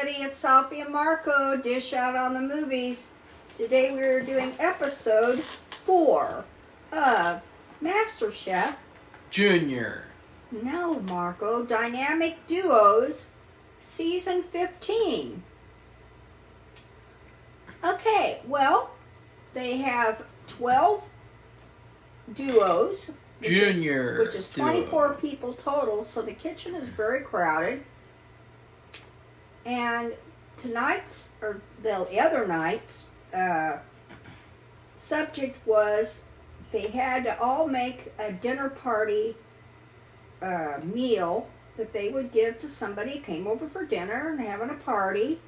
everybody. It's Safi and Marco, Dish Out on the Movies. Today we're doing episode 4 of Masterchef. Junior. No, Marco. Dynamic Duos, Season 15. Okay, well, they have 12 duos. Which is 24 duo. people total, so the kitchen is very crowded. And tonight's, or the other night's, subject was they had to all make a dinner party meal that they would give to somebody who came over for dinner and having a party.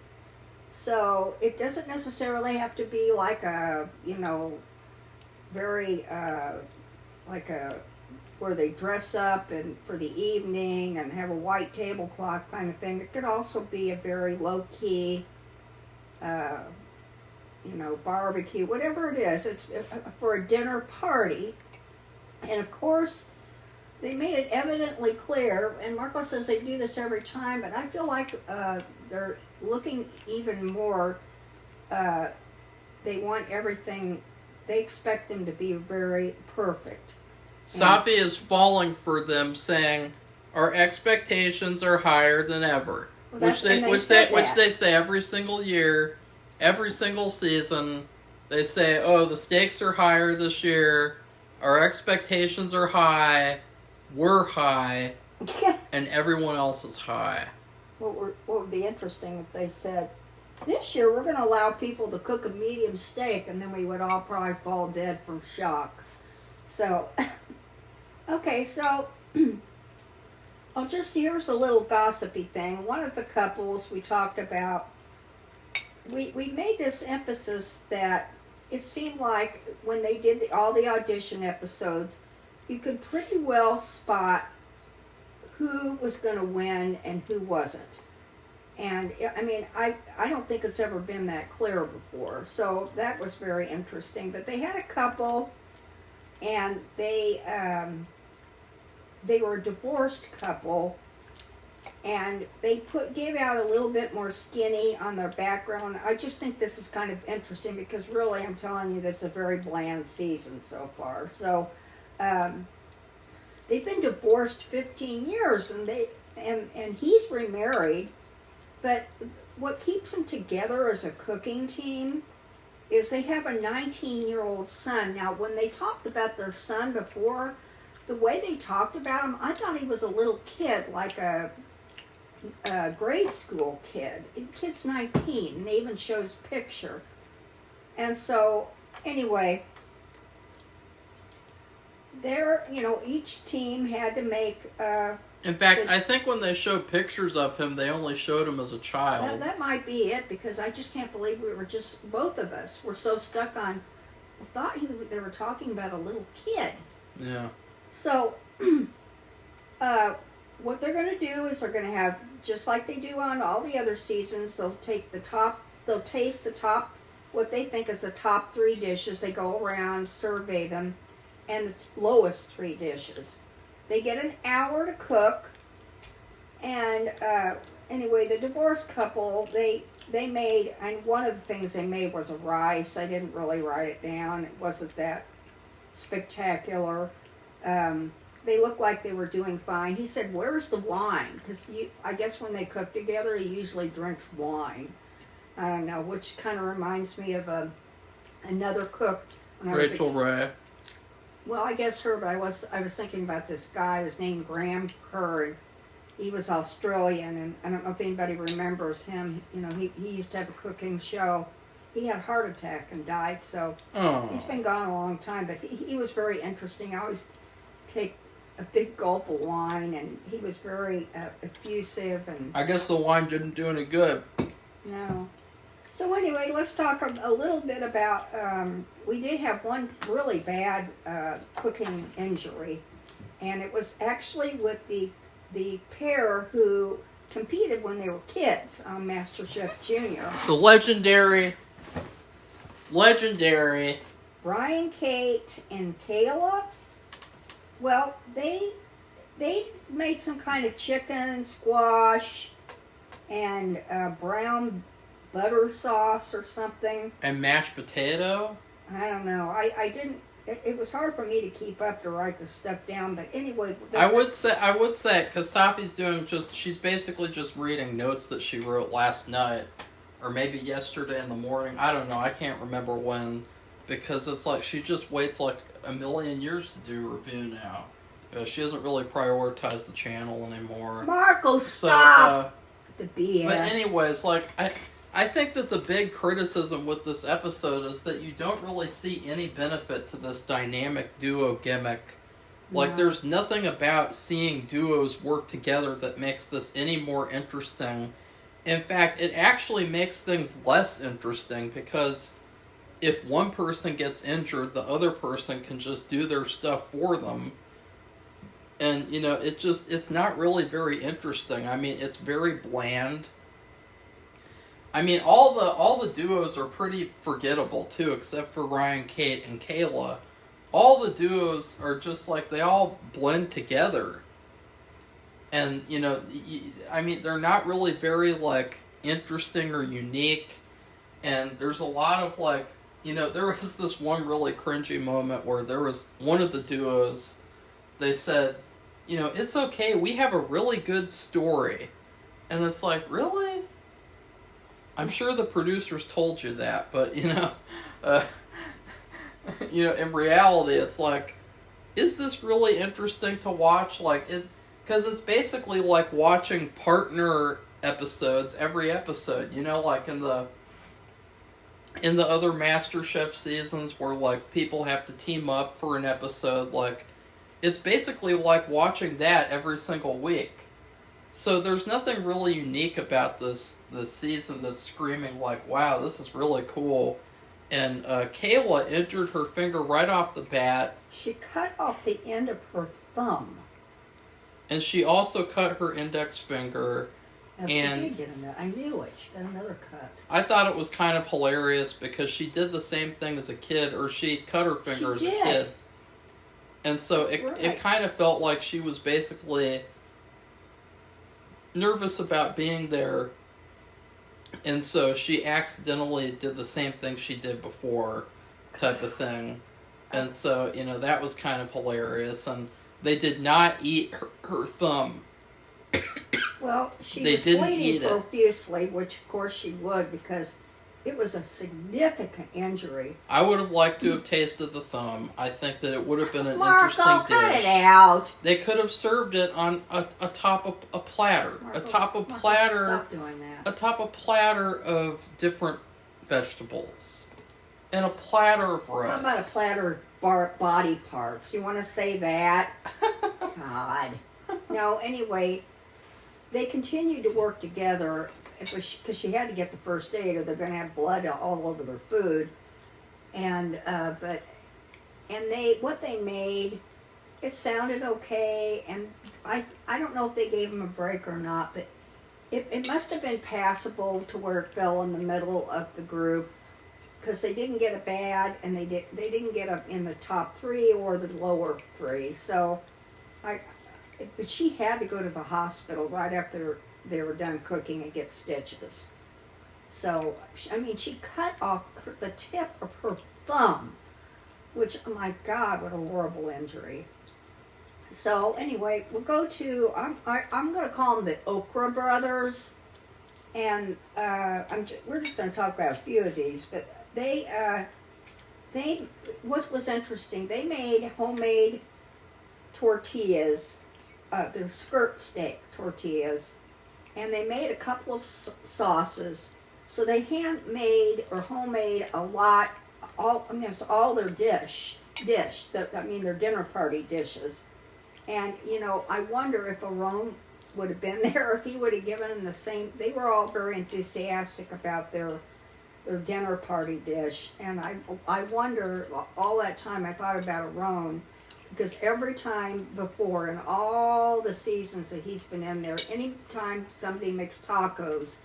So it doesn't necessarily have to be like a, very, like a, where they dress up and for the evening and have a white tablecloth kind of thing. It could also be a very low-key, barbecue, whatever it is. It's for a dinner party. And of course, they made it evidently clear, and Marco says they do this every time, but I feel like they're looking even more, they want everything, they expect them to be very perfect. Safi is falling for them, saying our expectations are higher than ever, Well, which they say every single year, every single season. They say, "Oh, the stakes are higher this year. Our expectations are high. We're high, and everyone else is high." What would be interesting if they said, "This year we're going to allow people to cook a medium steak," and then we would all probably fall dead from shock. So, okay, so, here's a little gossipy thing. One of the couples we talked about, we made this emphasis that it seemed like when they did all the audition episodes, you could pretty well spot who was going to win and who wasn't. And, I mean, I don't think it's ever been that clear before. So that was very interesting. But they had a couple, and they were a divorced couple, and they gave out a little bit more skinny on their background. I just think this is kind of interesting because really, I'm telling you, this is a very bland season so far. So they've been divorced 15 years, and he's remarried. But what keeps them together as a cooking team is they have a 19-year-old son. Now, when they talked about their son before, the way they talked about him, I thought he was a little kid, like a grade school kid. The kid's 19, and they even show his picture. And so, anyway, each team had to make... In fact, I think when they showed pictures of him, they only showed him as a child. That might be it, because I just can't believe both of us were so stuck on, I thought they were talking about a little kid. Yeah. So, what they're going to do is they're going to have, just like they do on all the other seasons, they'll taste the top, what they think is the top 3 dishes. They go around, survey them, and the lowest 3 dishes. They get an hour to cook, and anyway, the divorced couple, they made, and one of the things they made was a rice. I didn't really write it down. It wasn't that spectacular. They looked like they were doing fine. He said, "Where's the wine?" Because I guess when they cook together, he usually drinks wine. I don't know, which kind of reminds me of another cook. Rachel Ray. Well, I guess her, but I was thinking about this guy. His name Graham Kerr. He was Australian, and I don't know if anybody remembers him. He used to have a cooking show. He had a heart attack and died, so He's been gone a long time. But he was very interesting. I always take a big gulp of wine, and he was very effusive. And I guess the wine didn't do any good. No. So anyway, let's talk a little bit about, we did have one really bad cooking injury, and it was actually with the pair who competed when they were kids on MasterChef Junior. The legendary Brian, Kate, and Kayla. Well, they made some kind of chicken and squash and brown butter sauce or something. And mashed potato? I don't know. I didn't. It was hard for me to keep up to write the stuff down. But anyway, I would say, because Safi's she's basically just reading notes that she wrote last night, or maybe yesterday in the morning. I don't know. I can't remember when, because it's like she just waits like a million years to do a review now. She doesn't really prioritize the channel anymore. Marco, stop the BS. But anyways, like I think that the big criticism with this episode is that you don't really see any benefit to this dynamic duo gimmick. Like, there's nothing about seeing duos work together that makes this any more interesting. In fact, it actually makes things less interesting, because if one person gets injured, the other person can just do their stuff for them. And, it's not really very interesting. I mean, it's very bland. I mean, all the duos are pretty forgettable, too, except for Ryan, Kate, and Kayla. All the duos are just like, they all blend together. And, I mean, they're not really very, like, interesting or unique. And there's a lot of, like, there was this one really cringy moment where there was one of the duos, they said, it's okay, we have a really good story. And it's like, really? I'm sure the producers told you that, but, in reality, it's like, is this really interesting to watch? Like, because it's basically like watching partner episodes every episode, like in the other Masterchef seasons where, like, people have to team up for an episode, like, it's basically like watching that every single week. So there's nothing really unique about this season that's screaming like, wow, this is really cool. And Kayla injured her finger right off the bat. She cut off the end of her thumb. And she also cut her index finger. And she did get another. I knew it. She got another cut. I thought it was kind of hilarious because she did the same thing as a kid, or she cut her finger as a kid. And so it kind of felt like she was basically nervous about being there, and so she accidentally did the same thing she did before, type of thing. And so, that was kind of hilarious. And they did not eat her thumb. Well, she was bleeding profusely, which of course she would, because it was a significant injury. I would have liked to have tasted the thumb. I think that it would have been an interesting dish. Cut it out. They could have served it on atop a platter. Stop doing that. Atop a platter of different vegetables. And a platter of rice. How about a platter of body parts? You want to say that? God. No, anyway, they continued to work together, because she had to get the first aid, or they're going to have blood all over their food. And what they made, it sounded okay. And I don't know if they gave them a break or not, but it must have been passable to where it fell in the middle of the group, because they didn't get a bad, and they didn't get up in the top 3 or the lower 3. So but she had to go to the hospital right after they were done cooking and get stitches. So, I mean, she cut off the tip of her thumb, which, oh my God, what a horrible injury. So, anyway, we'll go to, I'm going to call them the Okra Brothers, and we're just going to talk about a few of these, but what was interesting, they made homemade tortillas, their skirt steak tortillas, and they made a couple of sauces. So they handmade or homemade all their their dinner party dishes. And, I wonder if Aaron would have been there, if he would have given them the same. They were all very enthusiastic about their dinner party dish. And I wonder, all that time I thought about Aaron, because every time before, in all the seasons that he's been in there, anytime somebody makes tacos,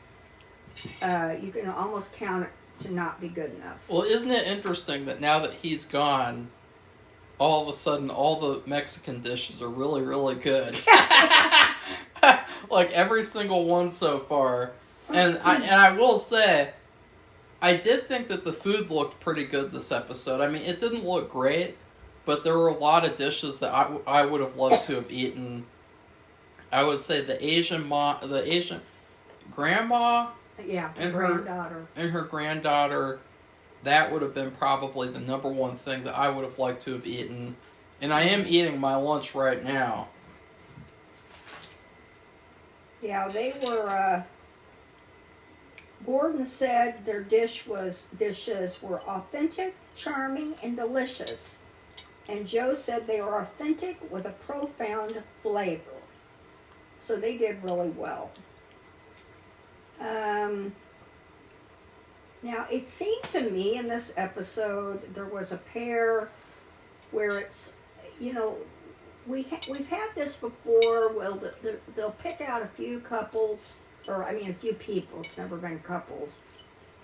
you can almost count it to not be good enough. Well, isn't it interesting that now that he's gone, all of a sudden all the Mexican dishes are really, really good? like every single one so far. And I will say, I did think that the food looked pretty good this episode. I mean, it didn't look great, but there were a lot of dishes that I would have loved to have eaten. I would say the Asian grandma, Yeah, and granddaughter. her granddaughter, that would have been probably the number one thing that I would have liked to have eaten. And I am eating my lunch right now. Yeah, they were. Gordon said their dishes were authentic, charming, and delicious. And Joe said they were authentic with a profound flavor. So they did really well. Now, it seemed to me in this episode there was a pair where it's, we've had this before. Well, they'll pick out a few couples, a few people. It's never been couples,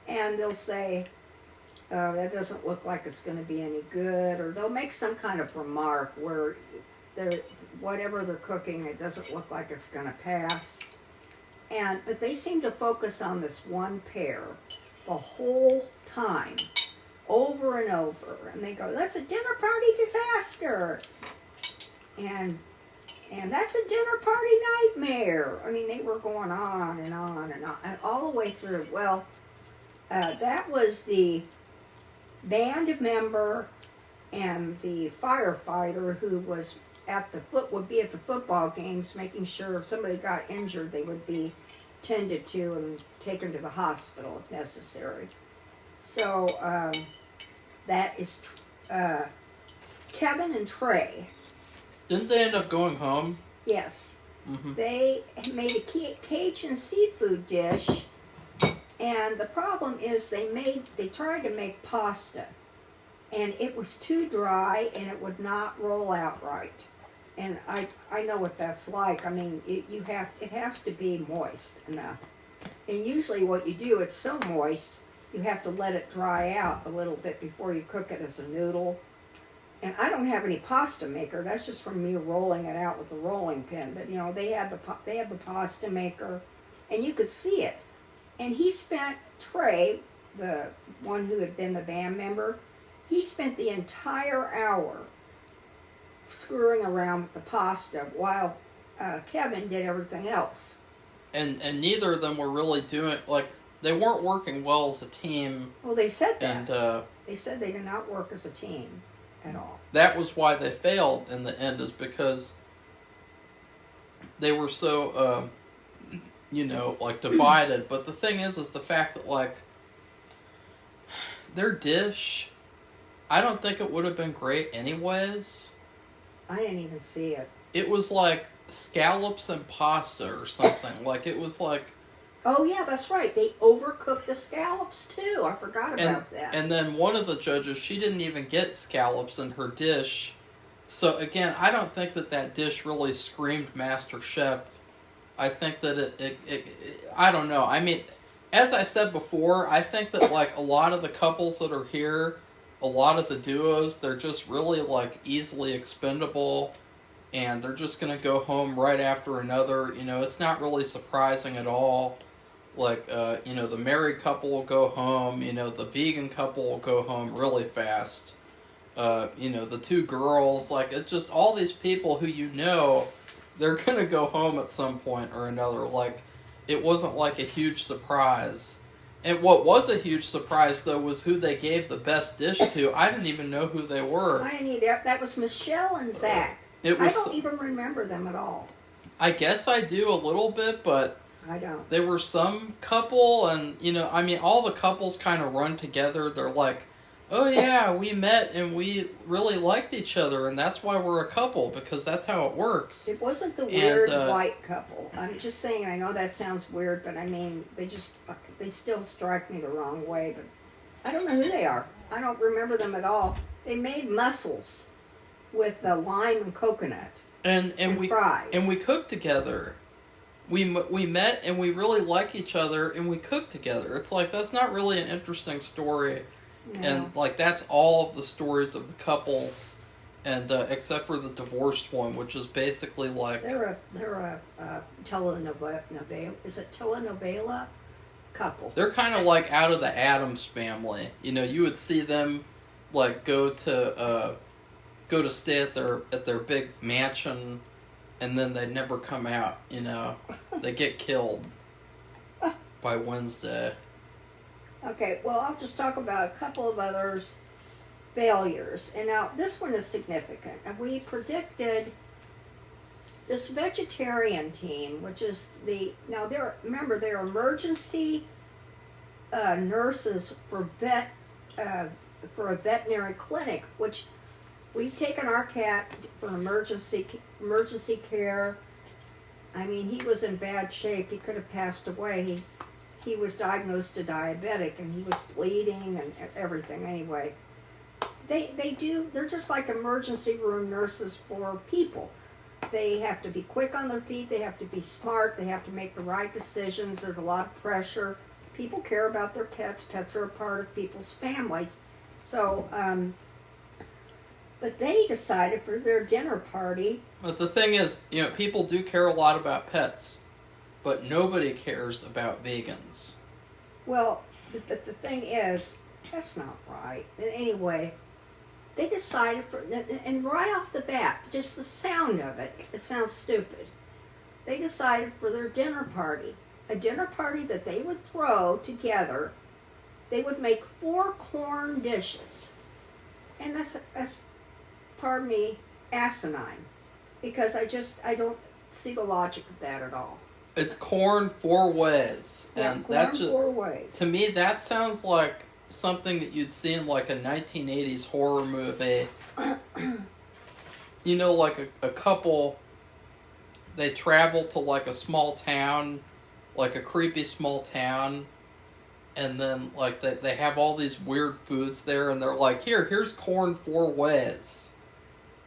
and they'll say, "That doesn't look like it's going to be any good," or they'll make some kind of remark where whatever they're cooking, it doesn't look like it's going to pass. But they seem to focus on this one pair the whole time, over and over, and they go, "That's a dinner party disaster," and "That's a dinner party nightmare." I mean, they were going on and on and on, and all the way through. Well, that was the band member and the firefighter who was would be at the football games, making sure if somebody got injured, they would be tended to and taken to the hospital if necessary. So that is Kevin and Trey. Didn't they end up going home? Yes. Mm-hmm. They made a Cajun seafood dish, and the problem is they tried to make pasta, and it was too dry and it would not roll out right. And I know what that's like. I mean, it has to be moist enough. And usually what you do, it's so moist, you have to let it dry out a little bit before you cook it as a noodle. And I don't have any pasta maker. That's just from me rolling it out with the rolling pin. But they had the pasta maker, and you could see it. And Trey, the one who had been the band member, he spent the entire hour screwing around with the pasta while Kevin did everything else. And neither of them were really doing, they weren't working well as a team. Well, they said that. And they said they did not work as a team at all. That was why they failed in the end, is because they were so, divided. But the thing is the fact that, their dish, I don't think it would have been great anyways. I didn't even see it. It was like scallops and pasta or something. It was like... Oh, yeah, that's right. They overcooked the scallops, too. I forgot about that. And then one of the judges, she didn't even get scallops in her dish. So, again, I don't think that dish really screamed Masterchef. I think that it I don't know. I mean, as I said before, I think that, a lot of the couples that are here, a lot of the duos, they're just really, easily expendable, and they're just going to go home right after another. It's not really surprising at all. The married couple will go home, the vegan couple will go home really fast. The two girls, it's just all these people who they're going to go home at some point or another. It wasn't a huge surprise. And what was a huge surprise, though, was who they gave the best dish to. I didn't even know who they were. I didn't either. That was Michelle and Zach. I don't even remember them at all. I guess I do a little bit, but... I don't. There were some couple, and, all the couples kind of run together. They're like, "Oh yeah, we met and we really liked each other, and that's why we're a couple, because that's how it works." It wasn't the weird white couple. I'm just saying, I know that sounds weird, but I mean, they still strike me the wrong way, but I don't know who they are. I don't remember them at all. They made mussels with lime and coconut and fries. And we cooked together. We met and we really like each other and we cooked together. It's that's not really an interesting story. No. And that's all of the stories of the couples. and except for the divorced one, which is basically like They're a telenovela. Is it telenovela couple? they're kind of like out of the Addams family. You know, you would see them like go to stay at their big mansion, and then they never come out. You know, they get killed by Wednesday. Okay, well, I'll just talk about a couple of others failures. And now this one is significant. And we predicted this vegetarian team, which is they're emergency nurses for for a veterinary clinic, which we've taken our cat for emergency care. I mean, he was in bad shape. He could have passed away. He was diagnosed a diabetic, and he was bleeding and everything. Anyway, they're just like emergency room nurses for people. They have to be quick on their feet. They have to be smart. They have to make the right decisions. There's a lot of pressure. People care about their pets. Pets are a part of people's families. So, but they decided for their dinner party. But the thing is, you know, people do care a lot about pets, but nobody cares about vegans. Well, but the thing is, that's not right. And anyway, they decided and right off the bat, just the sound of it sounds stupid. They decided for their dinner party, a dinner party that they would throw together, they would make 4 corn dishes. And that's pardon me, asinine. Because I don't see the logic of that at all. It's corn 4 ways. Yeah, And corn that just 4 ways. to me that sounds like something that you'd see in like a 1980s horror movie. You know, like a couple, they travel to like a small town, like a creepy small town, and then like they have all these weird foods there, and they're like, here's corn 4 ways.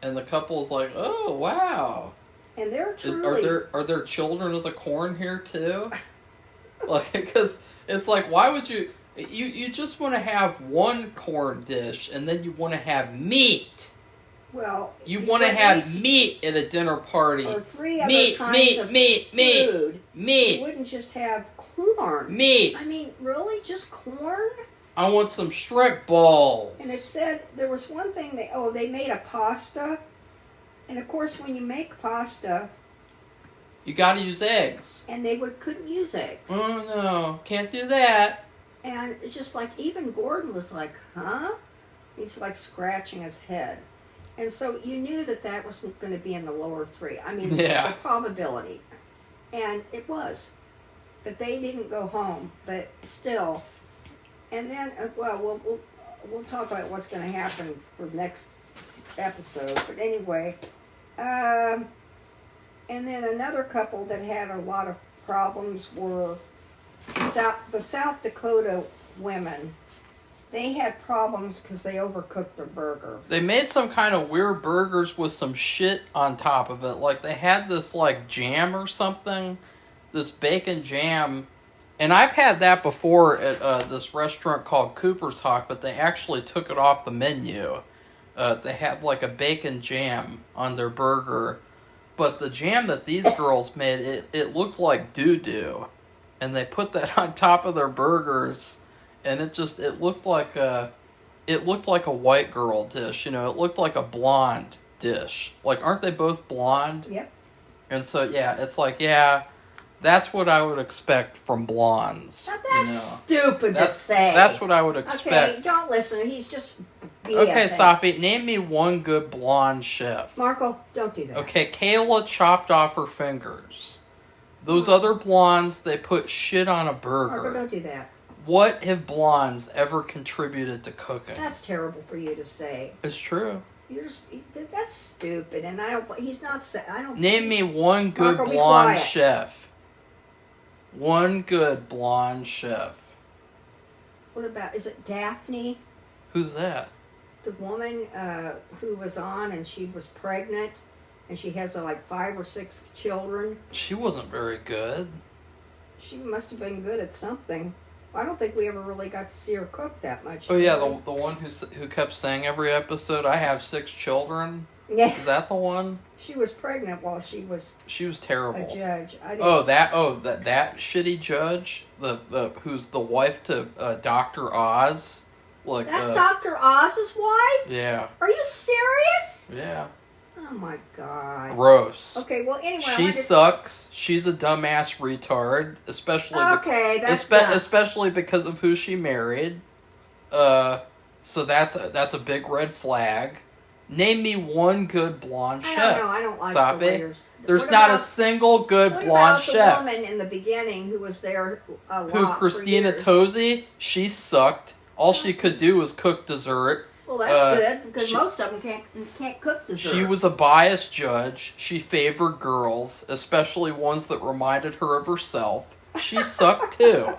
And the couple's like, oh wow. And they're truly... Are there children of the corn here too? Like, because it's like, why would you just want to have one corn dish, and then you want to have meat. Well, you want to have meat at a dinner party. Or 3 other kinds of food. Meat. You wouldn't just have corn. Meat. I mean, really, just corn? I want some shrimp balls. And it said there was one thing they made a pasta. And of course, when you make pasta, you got to use eggs. And they couldn't use eggs. Oh no, can't do that. And it's just like, even Gordon was like, huh? He's like scratching his head. And so you knew that wasn't going to be in the lower 3. I mean, the probability. And it was. But they didn't go home. But still. And then, we'll talk about what's going to happen for the next episode. But anyway, and then another couple that had a lot of problems were the South Dakota women. They had problems because they overcooked their burger. They made some kind of weird burgers with some shit on top of it. Like, they had this, like, jam or something. This bacon jam. And I've had that before at this restaurant called Cooper's Hawk, but they actually took it off the menu. They had, like, a bacon jam on their burger. But the jam that these girls made, it looked like doo-doo. And they put that on top of their burgers, and it looked like a white girl dish. You know, it looked like a blonde dish. Like, aren't they both blonde? Yep. And so it's like, that's what I would expect from blondes. Now that's stupid to say. That's what I would expect. Okay, don't listen. He's just BSing. Okay, Safi, name me one good blonde chef. Marco, don't do that. Okay, Kayla chopped off her fingers. Those other blondes, they put shit on a burger. Marco, don't do that. What have blondes ever contributed to cooking? That's terrible for you to say. It's true. That's stupid, and he's not saying, Name me one good Marco, blonde chef. One good blonde chef. What about, is it Daphne? Who's that? The woman who was on, and she was pregnant, and she has like 5 or 6 children. She wasn't very good. She must have been good at something. I don't think we ever really got to see her cook that much. Oh yeah, really. the one who kept saying every episode, "I have 6 children." Yeah. Is that the one? She was pregnant while she was terrible. a judge. That shitty judge, the who's the wife to Dr. Oz. Like that's Dr. Oz's wife? Yeah. Are you serious? Yeah. Oh my god. Gross. Okay, well anyway. She sucks. She's a dumbass retard, especially especially because of who she married. So that's a big red flag. Name me one good blonde chef. I don't like Safi. the waiters. There's not a single good blonde chef. What about the woman in the beginning who was there a lot Who, Christina Tosi? She sucked. All she could do was cook dessert. Well, that's good, because most of them can't cook dessert. She was a biased judge. She favored girls, especially ones that reminded her of herself. She sucked too.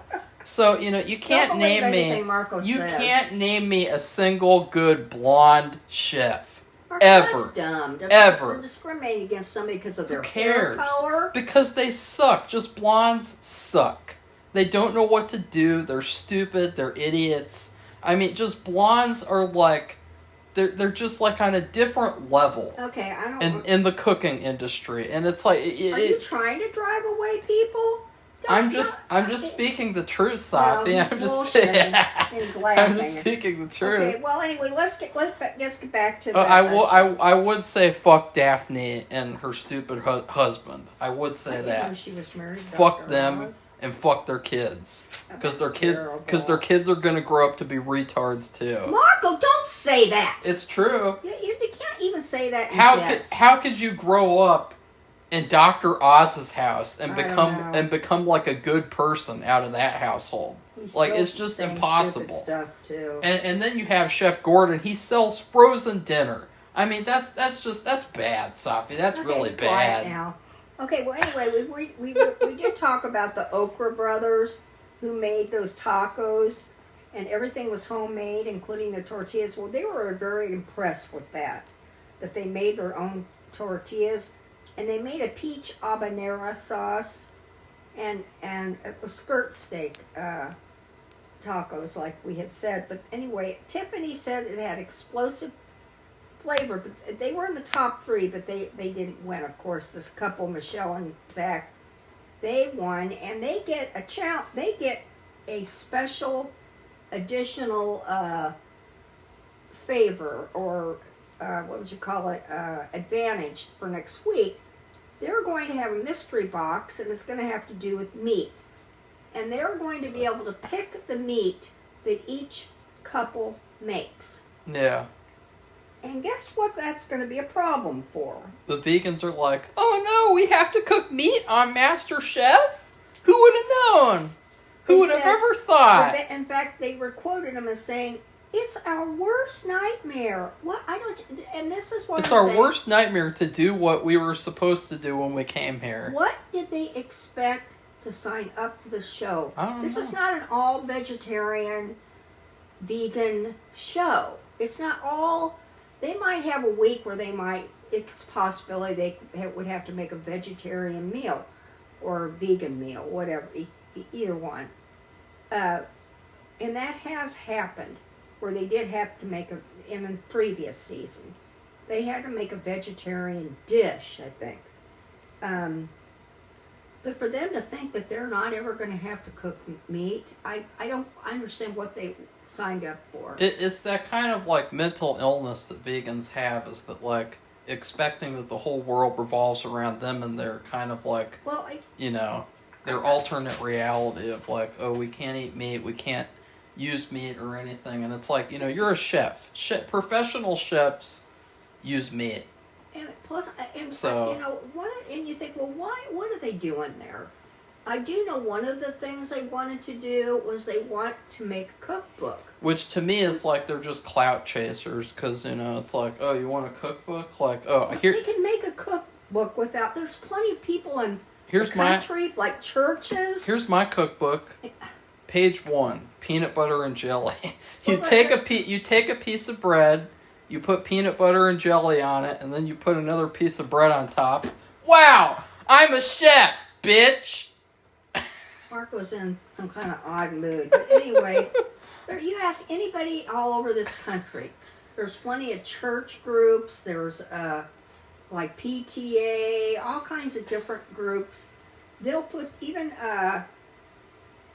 So, you can't name me... You can't name me a single good blonde chef. Ever. That's dumb. Ever. They're discriminating against somebody because of their Who cares? hair color. Because they suck. Just blondes suck. They don't know what to do. They're stupid. They're idiots. I mean, just blondes are like... They're just like on a different level. Okay, I don't... In the cooking industry. And it's like... Are you trying to drive away people? I'm just speaking the truth, Safi. Well, I'm just speaking the truth. Okay, well, anyway, let's get back to. I would say fuck Daphne and her stupid husband. I would say that. She was married. Fuck them and fuck their kids, because their kids are gonna grow up to be retards too. Marco, don't say that. It's true. You can't even say that. How could you grow up in Dr. Oz's house and become like a good person out of that household? Like, it's just impossible. Stuff too. And then you have Chef Gordon. He sells frozen dinner. I mean, that's bad, Safi. That's really bad. Now. Okay, well, anyway, we did talk about the Okra brothers who made those tacos, and everything was homemade, including the tortillas. Well, they were very impressed with that they made their own tortillas. And they made a peach habanero sauce and a skirt steak tacos, like we had said. But anyway, Tiffany said it had explosive flavor. But they were in the top 3, but they didn't win. Of course, this couple, Michelle and Zach, they won, and they get a special additional favor, or what would you call it, advantage for next week. They're going to have a mystery box, and it's going to have to do with meat. And they're going to be able to pick the meat that each couple makes. Yeah. And guess what that's going to be a problem for? The vegans are like, oh no, we have to cook meat on Masterchef? Who would have known? Who would have ever thought? In fact, they were quoted them as saying, it's our worst nightmare. What? And this is what it's our worst nightmare to do what we were supposed to do when we came here. What did they expect to sign up for the show? This is not an all vegetarian, vegan show. It's not all. They might have a week where it's a possibility they would have to make a vegetarian meal or a vegan meal, whatever, either one. And that has happened. Where they did have to make in a previous season. They had to make a vegetarian dish, I think. But for them to think that they're not ever going to have to cook meat, I don't understand what they signed up for. It's that kind of like mental illness that vegans have, is that like expecting that the whole world revolves around them, and they're kind of like, their alternate reality of like, oh, we can't eat meat, we can't use meat or anything, and it's like, you're a chef. Professional chefs use meat. And plus, and you think, well, why? What are they doing there? I do know one of the things they wanted to do was they want to make a cookbook. Which to me is like they're just clout chasers, because it's like, oh, you want a cookbook? Like, oh, here they can make a cookbook without. There's plenty of people in the country, like churches. Here's my cookbook. Page 1, peanut butter and jelly. You take a piece of bread, you put peanut butter and jelly on it, and then you put another piece of bread on top. Wow, I'm a chef, bitch. Marco's in some kind of odd mood. But anyway, you ask anybody all over this country. There's plenty of church groups. There's like PTA, all kinds of different groups. They'll put even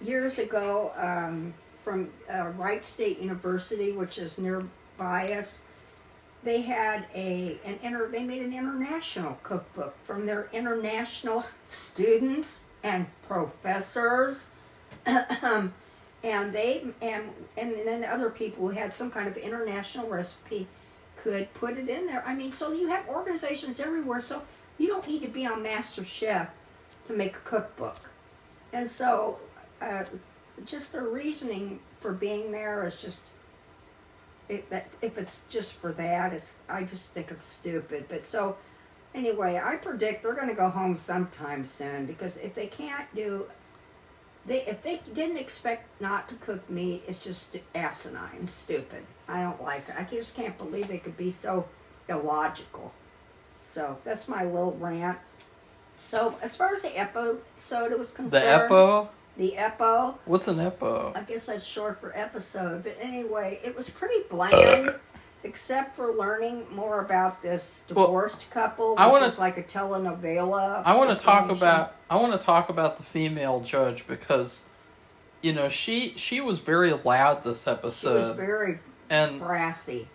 years ago from Wright State University, which is nearby us. They had they made an international cookbook from their international students and professors, and then other people who had some kind of international recipe could put it in there. I mean, so you have organizations everywhere. So you don't need to be on Masterchef to make a cookbook, and so just their reasoning for being there is just. That if it's just for that, I just think it's stupid. But so, anyway, I predict they're going to go home sometime soon because if they can't if they didn't expect not to cook meat, it's just asinine, stupid. I don't like it. I just can't believe they could be so illogical. So that's my little rant. So as far as the episode was concerned, The Epo? The Epo. What's an Epo? I guess that's short for episode. But anyway, it was pretty bland, except for learning more about this divorced couple, which is like a telenovela. I want to talk about the female judge because, you know, she was very loud this episode. She was very brassy.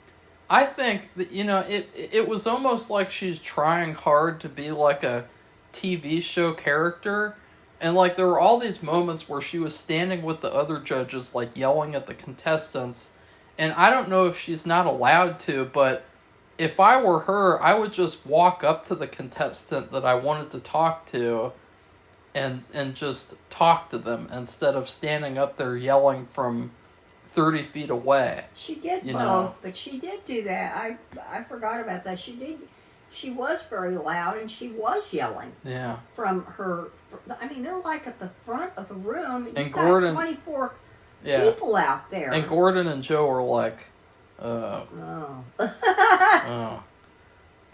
I think that, you know, it was almost like she's trying hard to be like a TV show character. And, like, there were all these moments where she was standing with the other judges, like, yelling at the contestants. And I don't know if she's not allowed to, but if I were her, I would just walk up to the contestant that I wanted to talk to and just talk to them instead of standing up there yelling from 30 feet away. She did both, but she did do that. I forgot about that. She was very loud, and she was yelling. Yeah. From her... I mean, they're like at the front of the room. You've and got Gordon, 24 people out there. And Gordon and Joe were like, oh,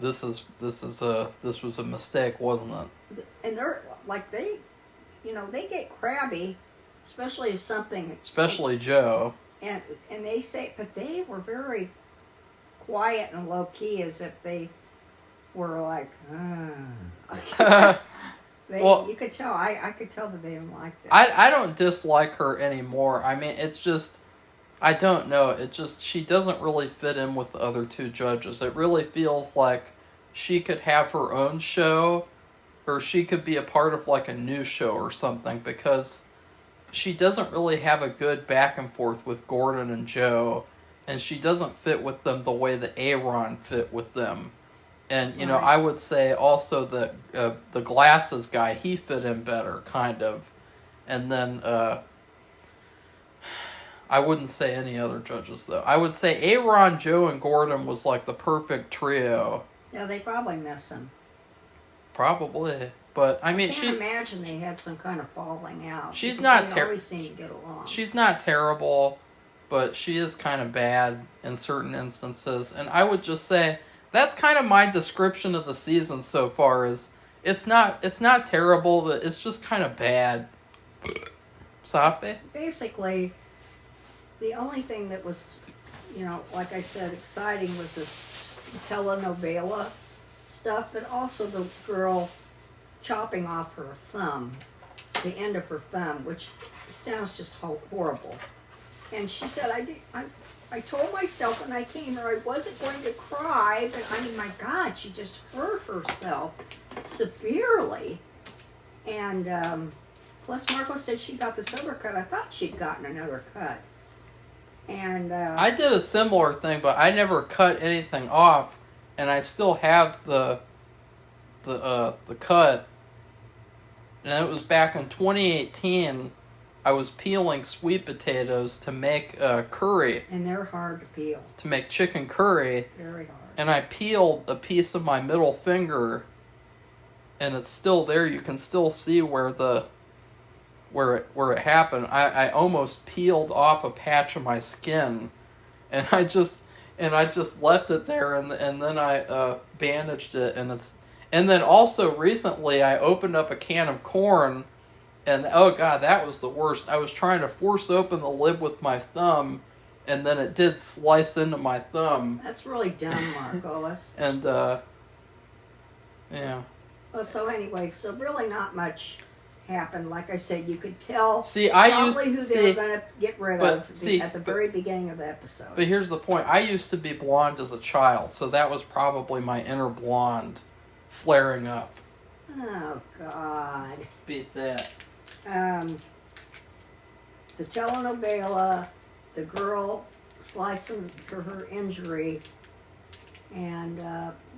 this was a mistake, wasn't it? And they're like they get crabby, especially if something. Especially Joe. And they say, but they were very quiet and low key, as if they were like, you could tell. I could tell that they didn't like that. I don't dislike her anymore. I mean, it's just, I don't know. It just, she doesn't really fit in with the other two judges. It really feels like she could have her own show, or she could be a part of like a new show or something, because she doesn't really have a good back and forth with Gordon and Joe, and she doesn't fit with them the way that Aaron fit with them. And, you know, I would say also that the glasses guy, he fit in better, kind of. And then, I wouldn't say any other judges, though. I would say Aaron, Joe, and Gordon was like the perfect trio. Yeah, they probably miss him. Probably. But, I mean, I can't imagine they had some kind of falling out. She's not terrible. They always seem to get along. She's not terrible, but she is kind of bad in certain instances. And I would just say... that's kind of my description of the season so far. Is it's not terrible, but it's just kind of bad. Safi? Basically, the only thing that was, you know, like I said, exciting was this telenovela stuff, but also the girl chopping off her thumb, the end of her thumb, which sounds just horrible. And she said, I told myself when I came here I wasn't going to cry, but I mean, my God, she just hurt herself severely. And plus Marco said she got this other cut. I thought she'd gotten another cut. And I did a similar thing, but I never cut anything off, and I still have the cut. And it was back in 2018. I was peeling sweet potatoes to make curry. And they're hard to peel. To make chicken curry. Very hard. And I peeled a piece of my middle finger, and it's still there. You can still see where it happened. I almost peeled off a patch of my skin, and I just left it there, and then I bandaged it, and then also recently I opened up a can of corn. And oh god, that was the worst. I was trying to force open the lid with my thumb, and then it did slice into my thumb. That's really dumb, Marcos. And yeah. Well, so anyway, so really not much happened. Like I said, you could tell who they were going to get rid of at the very beginning of the episode. But here's the point. I used to be blonde as a child, so that was probably my inner blonde flaring up. Oh, God. Beat that. The telenovela, the girl slicing for her injury, and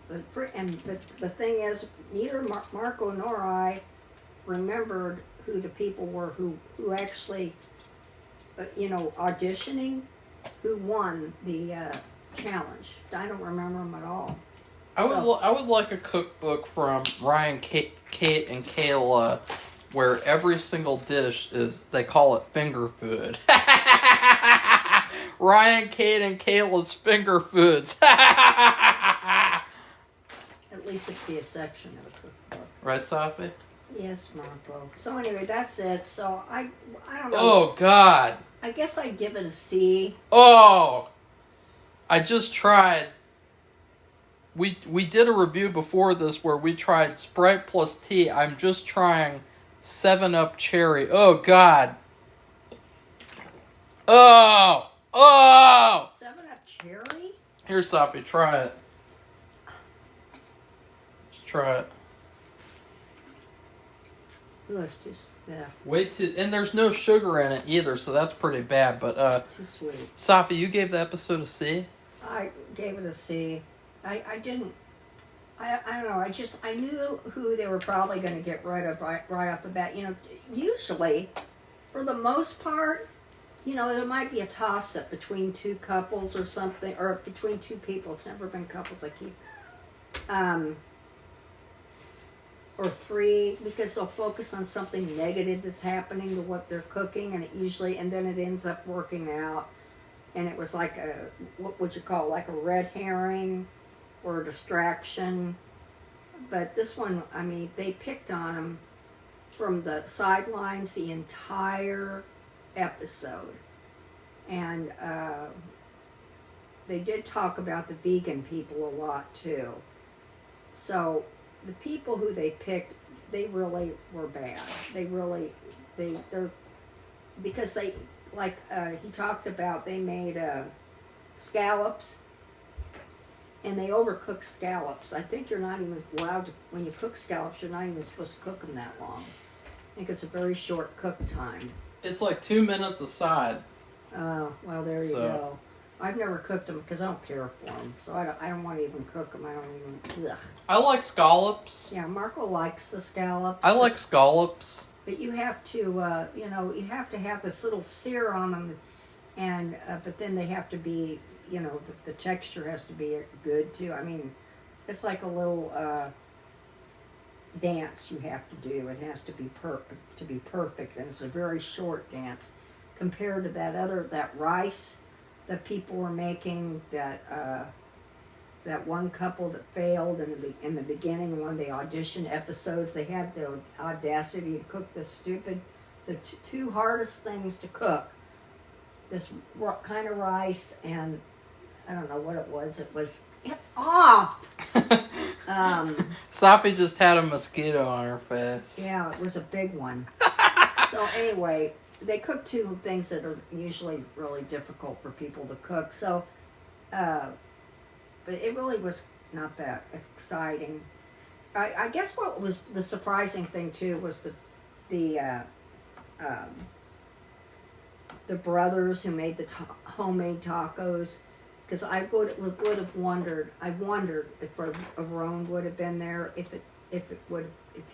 the thing is, neither Marco nor I remembered who the people were who actually, auditioning, who won the challenge. I don't remember them at all. I would like a cookbook from Ryan, Kate, and Kayla, where every single dish is, they call it finger food. Ryan, Kate, and Kayla's finger foods. At least it'd be a section of a cookbook. Right, Safi? Yes, Marco. So anyway, that's it. So I don't know. Oh, God. I guess I'd give it a C. Oh! I just tried. We did a review before this where we tried Sprite plus tea. I'm just trying 7-Up Cherry. Oh, God. Oh! Oh! 7-Up Cherry? Here, Safi, try it. Just try it. Oh, it's just, yeah. And there's no sugar in it either, so that's pretty bad. But too sweet. Safi, you gave the episode a C? I gave it a C. I didn't. I don't know. I knew who they were probably going to get rid of right off the bat. Usually, for the most part, there might be a toss up between two couples or something, or between two people. It's never been couples. I keep. Or three, because they'll focus on something negative that's happening to what they're cooking, and then it ends up working out, and it was like what would you call it, like a red herring or a distraction. But this one, I mean, they picked on him from the sidelines the entire episode, and they did talk about the vegan people a lot too. So the people who they picked, they really were bad. They're because they, like he talked about, they made scallops, and they overcooked scallops. I think you're not even allowed to, when you cook scallops, you're not even supposed to cook them that long. I think it's a very short cook time. It's like 2 minutes a side. Oh, well, there you go. I've never cooked them because I don't care for them, so I don't want to even cook them. I don't even. Ugh. I like scallops. Yeah, Marco likes the scallops. I like scallops. But you have to, you have to have this little sear on them, and but then they have to be, the texture has to be good too. I mean, it's like a little dance you have to do. It has to be perfect, and it's a very short dance compared to that rice that people were making, that one couple that failed in the beginning, one of the audition episodes. They had the audacity to cook the two hardest things to cook, this kind of rice, and I don't know what it was. Get off! Safi just had a mosquito on her face. Yeah, it was a big one. So anyway, they cook two things that are usually really difficult for people to cook. So, but it really was not that exciting. I guess what was the surprising thing too was the brothers who made the homemade tacos. Because I would have wondered. I wondered if Aaron would have been there, if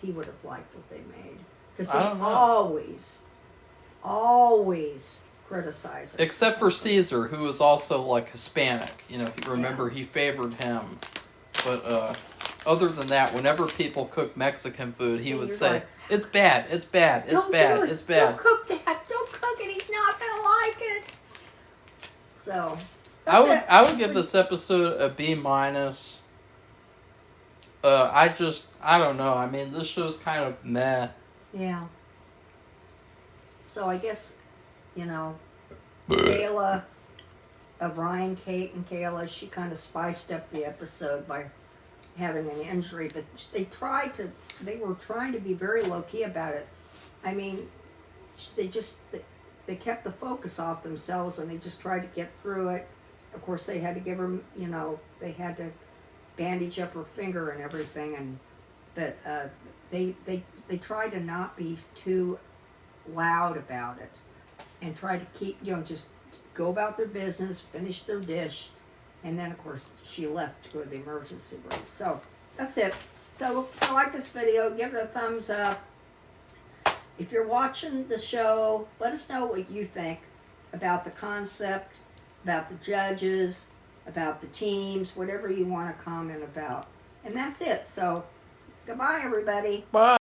he would have liked what they made. Because he always criticizes. Except for Caesar, who was also like Hispanic. He favored him. But other than that, whenever people cook Mexican food, he would say, like, "It's bad. It's bad. It's bad. It's bad. Don't cook that. Don't cook it. He's not gonna like it." So. I would give this episode a B-. I don't know. I mean, this show's kind of meh. Yeah. So I guess, you know, Kayla, of Ryan, Kate, and Kayla, she kind of spiced up the episode by having an injury, but they were trying to be very low-key about it. I mean, they kept the focus off themselves, and they just tried to get through it. Of course, they had to give her, they had to bandage up her finger and everything, but they tried to not be too loud about it, and try to keep, just go about their business, finish their dish, and then of course she left to go to the emergency room. So that's it. So if you like this video, give it a thumbs up. If you're watching the show, let us know what you think about the concept, about the judges, about the teams, whatever you want to comment about. And that's it. So goodbye, everybody. Bye.